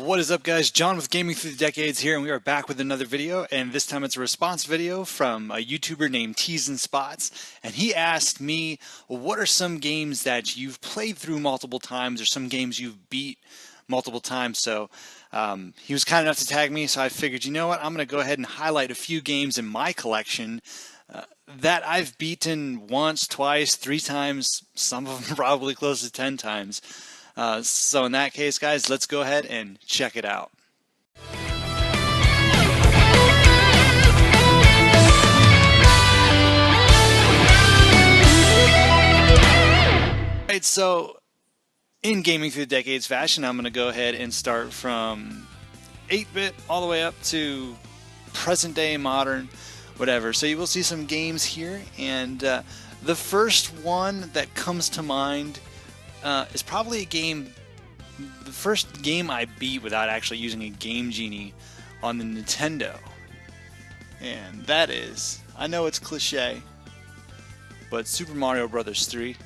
What is up, guys? John with Gaming Through the Decades here, and we are back with another video, and this time it's a response video from a YouTuber named Teysinds Spot, and he asked me, what are some games that you've played through multiple times, or some games you've beat multiple times? So he was kind enough to tag me, so I figured, you know what, I'm going to go ahead and highlight a few games in my collection that I've beaten once, twice, 3 times, some of them probably close to 10 times. So in that case, guys, let's go ahead and check it out. Alright, so in Gaming Through the Decades fashion, I'm going to go ahead and start from 8-bit all the way up to present day, modern, whatever. So you will see some games here, and the first one that comes to mind is probably a game, the first game I beat without actually using a Game Genie on the Nintendo. And that is, I know it's cliche, but Super Mario Bros. 3.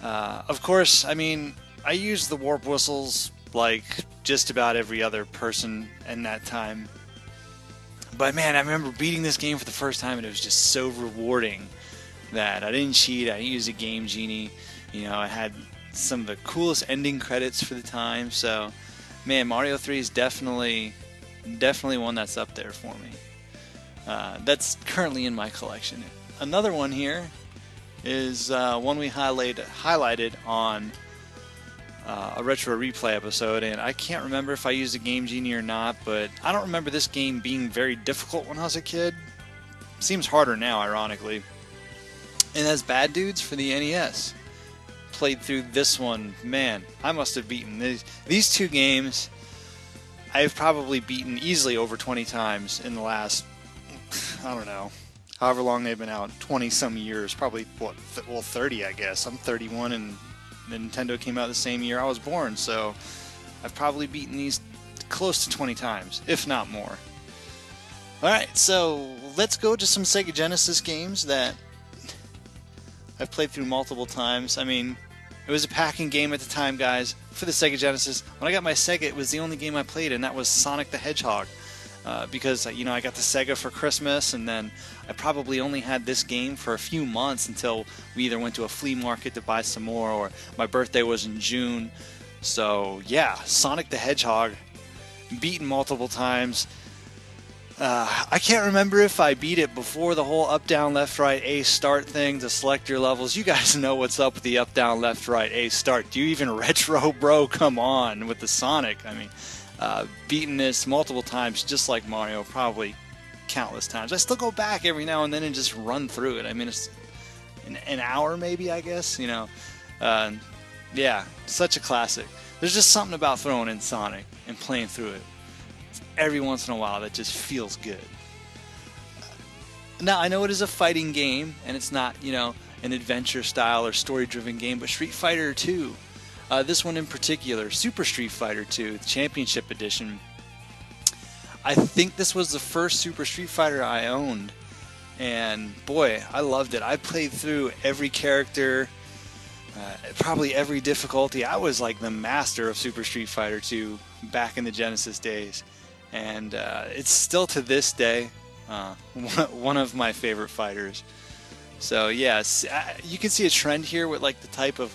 Of course, I mean, I used the warp whistles like just about every other person in that time. But man, I remember beating this game for the first time, and it was just so rewarding that I didn't cheat, I didn't use a Game Genie. You know, I had some of the coolest ending credits for the time, so man, Mario 3 is definitely one that's up there for me. That's currently in my collection. Another one here is one we highlighted on a Retro Replay episode, and I can't remember if I used a Game Genie or not, but I don't remember this game being very difficult when I was a kid. Seems harder now, ironically. And that's Bad Dudes for the NES. Played through this one, man, I must have beaten these 2 games. I've probably beaten easily over 20 times in the last, I don't know, however long they've been out, 20 some years, probably, what, well, 30 I guess. I'm 31 and Nintendo came out the same year I was born, so I've probably beaten these close to 20 times, if not more. Alright, so let's go to some Sega Genesis games that I've played through multiple times. I mean, it was a packing game at the time, guys, for the Sega Genesis. When I got my Sega, it was the only game I played, and that was Sonic the Hedgehog. Because, you know, I got the Sega for Christmas, and then I probably only had this game for a few months until we either went to a flea market to buy some more, or my birthday was in June. So, yeah, Sonic the Hedgehog, beaten multiple times. I can't remember if I beat it before the whole up, down, left, right, A start thing to select your levels. You guys know what's up with the up, down, left, right, A start. Do you even retro, bro? Come on with the Sonic. I mean, beaten this multiple times, just like Mario, probably countless times. I still go back every now and then and just run through it. I mean, it's an hour maybe, I guess, you know. Yeah, such a classic. There's just something about throwing in Sonic and playing through it every once in a while that just feels good. Now, I know it is a fighting game, and it's not, you know, an adventure style or story-driven game, but Street Fighter 2, this one in particular, Super Street Fighter 2, the Championship Edition, I think this was the first Super Street Fighter I owned, and boy, I loved it. I played through every character, probably every difficulty. I was like the master of Super Street Fighter 2 back in the Genesis days. And it's still to this day one of my favorite fighters. So yes, you can see a trend here with like the type of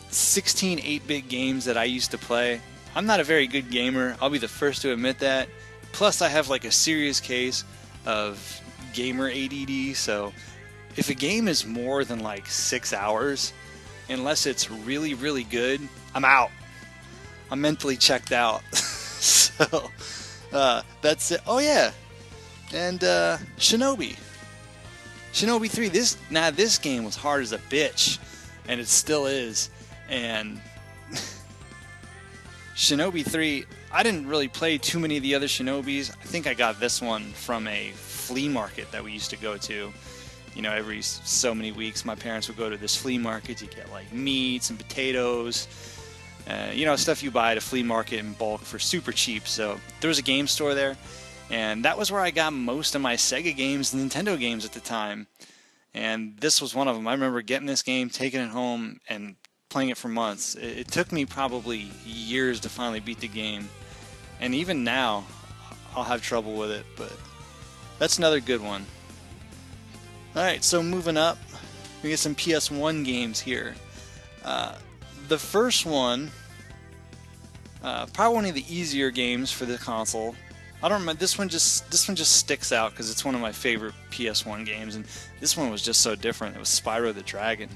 16 8-bit games that I used to play. I'm not a very good gamer, I'll be the first to admit that. Plus I have like a serious case of gamer ADD, so if a game is more than like 6 hours, unless it's really, really good, I'm out. I'm mentally checked out. So, that's it. Oh yeah, and Shinobi 3. This game was hard as a bitch, and it still is. And Shinobi 3, I didn't really play too many of the other Shinobis. I think I got this one from a flea market that we used to go to. You know, every so many weeks, my parents would go to this flea market to get like meats and potatoes. You know, stuff you buy at a flea market in bulk for super cheap. So there was a game store there, and that was where I got most of my Sega games, Nintendo games at the time. And this was one of them. I remember getting this game, taking it home, and playing it for months. It took me probably years to finally beat the game, and even now I'll have trouble with it, but that's another good one. Alright, so moving up, we get some PS1 games here. The first one, probably one of the easier games for the console. I don't remember, this one just sticks out because it's one of my favorite PS1 games, and this one was just so different. It was Spyro the Dragon.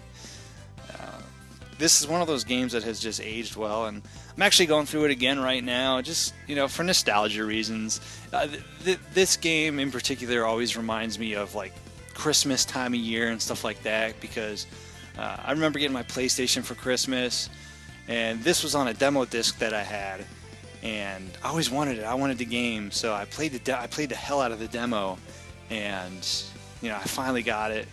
This is one of those games that has just aged well, and I'm actually going through it again right now, just, you know, for nostalgia reasons. This game in particular always reminds me of like Christmas time of year and stuff like that, because I remember getting my PlayStation for Christmas, and this was on a demo disc that I had, and I always wanted it. I wanted the game, so I played the hell out of the demo, and you know, I finally got it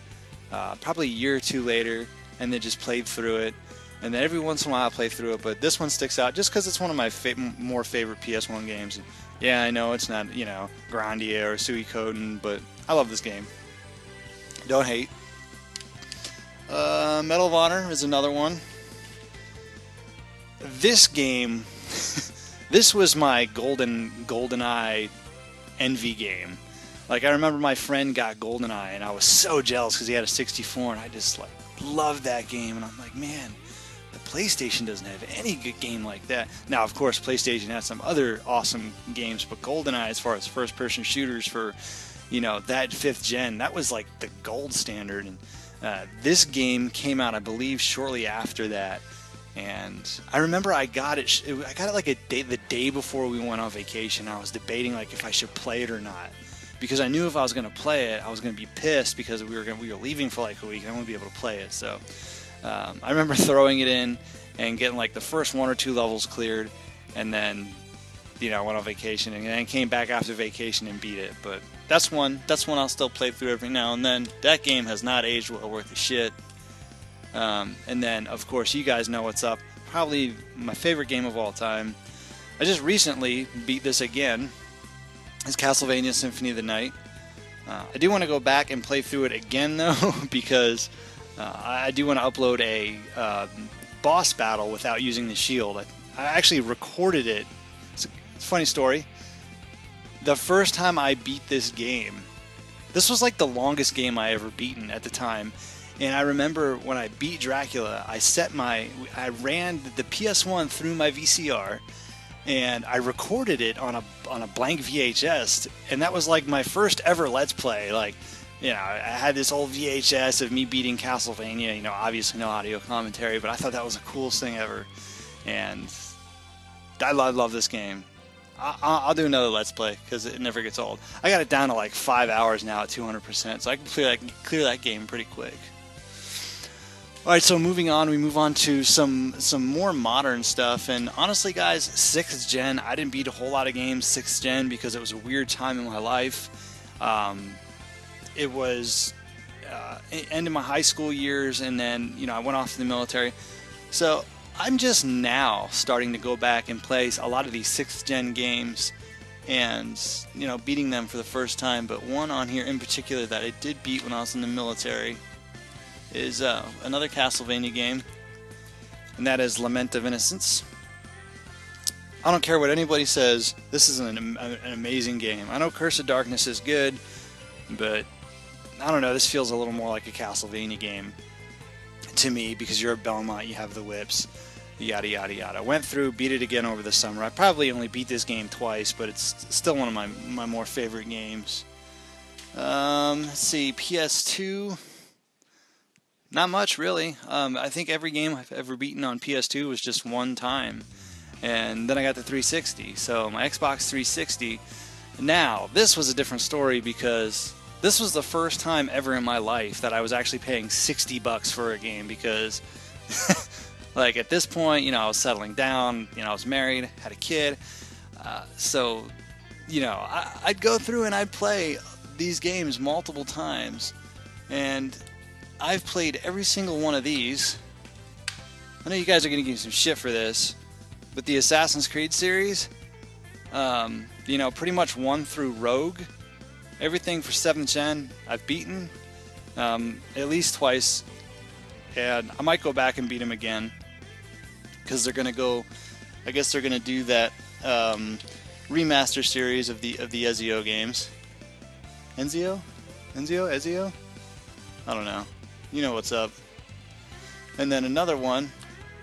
probably a year or two later, and then just played through it. And then every once in a while I play through it, but this one sticks out just because it's one of my more favorite PS1 games. And yeah, I know it's not, you know, Grandia or Suikoden, but I love this game. Don't hate. Medal of Honor is another one. This game, this was my GoldenEye envy game. Like, I remember my friend got GoldenEye, and I was so jealous because he had a 64, and I just like loved that game. And I'm like, man, the PlayStation doesn't have any good game like that. Now, of course, PlayStation has some other awesome games, but GoldenEye, as far as first-person shooters for, you know, that 5th gen, that was like the gold standard. And this game came out, I believe, shortly after that. And I remember I got it like the day before we went on vacation. I was debating like if I should play it or not, because I knew if I was going to play it, I was going to be pissed because we were leaving for like a week and I wouldn't be able to play it. So I remember throwing it in and getting like the first 1 or 2 levels cleared, and then, you know, went on vacation and then came back after vacation and beat it. But that's one I'll still play through every now and then. That game has not aged well worth a shit. And then, of course, you guys know what's up. Probably my favorite game of all time. I just recently beat this again. It's Castlevania Symphony of the Night. I do want to go back and play through it again, though, because I do want to upload a boss battle without using the shield. I actually recorded it. It's a funny story. The first time I beat this game, this was like the longest game I ever beaten at the time. And I remember when I beat Dracula, I ran the PS1 through my VCR, and I recorded it on a blank VHS, and that was like my first ever Let's Play. Like, you know, I had this old VHS of me beating Castlevania, you know, obviously no audio commentary, but I thought that was the coolest thing ever, and I love this game. I'll do another Let's Play because it never gets old. I got it down to like 5 hours now at 200%, so I can clear that game pretty quick. Alright, so moving on, we move on to some more modern stuff, and honestly guys, 6th gen, I didn't beat a whole lot of games 6th gen because it was a weird time in my life. It was end of my high school years, and then, you know, I went off to the military. So I'm just now starting to go back and play a lot of these 6th gen games and, you know, beating them for the first time. But one on here in particular that I did beat when I was in the military is another Castlevania game, and that is Lament of Innocence. I don't care what anybody says, this is an amazing game. I know Curse of Darkness is good, but I don't know, this feels a little more like a Castlevania game to me, because you're a Belmont, you have the whips, yada yada yada. Went through, beat it again over the summer. I probably only beat this game twice, but it's still one of my more favorite games. Let's see, PS2... not much, really. I think every game I've ever beaten on PS2 was just one time. And then I got the 360. So my Xbox 360. Now, this was a different story because this was the first time ever in my life that I was actually paying $60 for a game, because like at this point, you know, I was settling down, you know, I was married, had a kid. So, you know, I'd go through and I'd play these games multiple times. And I've played every single one of these. I know you guys are going to give me some shit for this, but the Assassin's Creed series, you know, pretty much 1 through Rogue, everything for 7th gen I've beaten at least twice, and I might go back and beat them again. because they're gonna go. I guess they're gonna do that remaster series of the Ezio games. Ezio? I don't know. You know what's up. And then another one,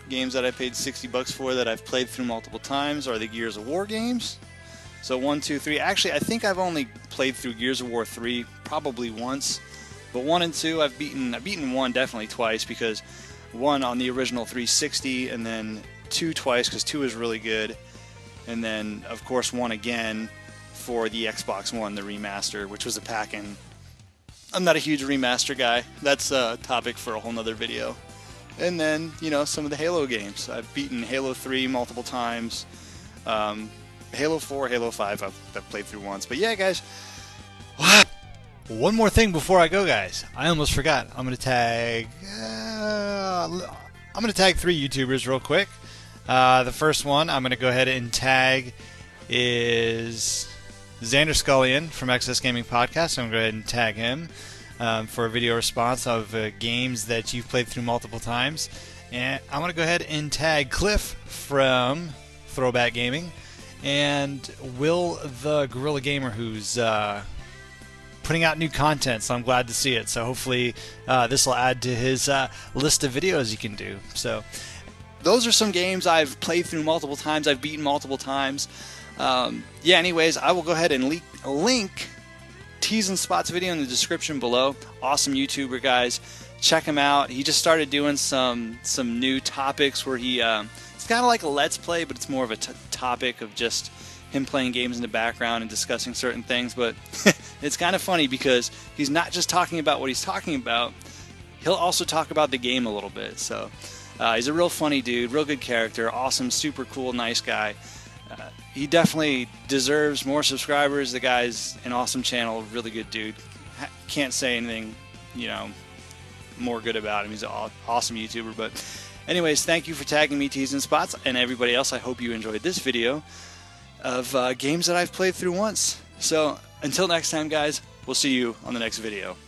games that I paid $60 for that I've played through multiple times are the Gears of War games. So 1, 2, 3. Actually, I think I've only played through Gears of War 3 probably once, but 1 and 2 I've beaten 1 definitely twice, because 1 on the original 360, and then 2 twice because 2 is really good, and then of course 1 again for the Xbox One, the remaster, which was a pack-in. I'm not a huge remaster guy. That's a topic for a whole nother video. And then, you know, some of the Halo games. I've beaten Halo 3 multiple times. Halo 4, Halo 5 I've played through once. But yeah, guys. One more thing before I go, guys. I almost forgot. I'm gonna tag 3 YouTubers real quick. The first one I'm gonna go ahead and tag is Xander Scullion from XS Gaming Podcast. I'm gonna go ahead and tag him for a video response of games that you've played through multiple times. And I'm gonna go ahead and tag Cliff from Throwback Gaming, and Will the Guerilla Gamer, who's putting out new content, so I'm glad to see it. So hopefully this will add to his list of videos he can do. So those are some games I've played through multiple times, I've beaten multiple times. Yeah, anyways, I will go ahead and link Teysinds Spot's video in the description below. Awesome YouTuber, guys. Check him out. He just started doing some new topics where he it's kind of like a Let's Play, but it's more of a topic of just him playing games in the background and discussing certain things. But it's kind of funny because he's not just talking about what he's talking about. He'll also talk about the game a little bit. So he's a real funny dude, real good character, awesome, super cool, nice guy. He definitely deserves more subscribers. The guy's an awesome channel, really good dude. Can't say anything, you know, more good about him. He's an awesome YouTuber. But anyways, thank you for tagging me, Teysinds Spots, and everybody else. I hope you enjoyed this video of games that I've played through once. So until next time, guys, we'll see you on the next video.